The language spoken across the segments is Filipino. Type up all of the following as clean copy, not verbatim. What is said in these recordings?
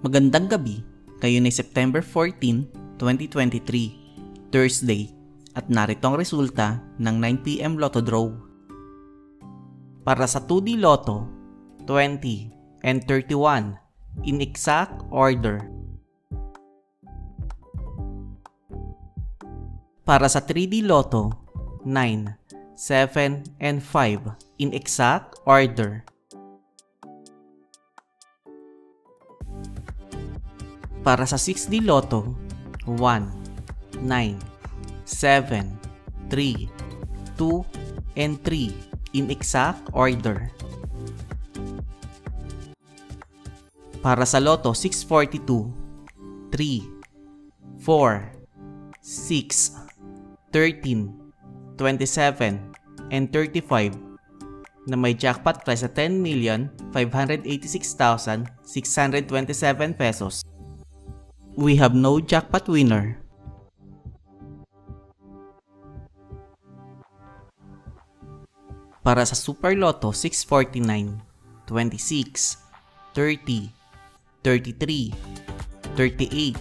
Magandang gabi, ngayon ay September 14, 2023, Thursday, at narito ang resulta ng 9 PM Lotto Draw. Para sa 2D Lotto, 20 and 31 in exact order. Para sa 3D Lotto, 9, 7, and 5 in exact order. Para sa 6D Lotto, 1, 9, 7, 3, 2, and 3 in exact order. Para sa Lotto 642, 3, 4, 6, 13, 27, and 35 na may jackpot price sa 10,586,627 pesos. We have no jackpot winner. Para sa Super Lotto 649, 26, 30, 33, 38,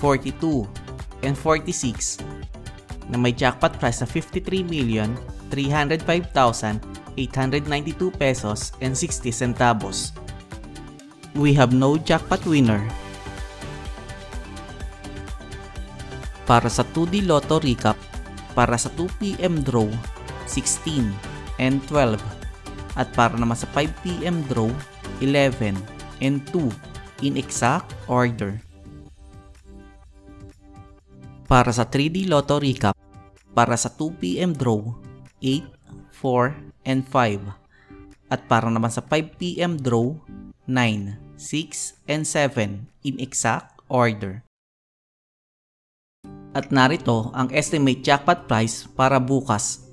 42, and 46 na may jackpot price sa 53,305,892 pesos and 60 centavos. We have no jackpot winner. Para sa 2D Lotto Recap, para sa 2 PM Draw, 16 and 12, at para naman sa 5 PM Draw, 11 and 2 in exact order. Para sa 3D Lotto Recap, para sa 2 PM Draw, 8, 4, and 5, at para naman sa 5 PM Draw, 9, 6, and 7 in exact order. At narito ang estimate jackpot price para bukas,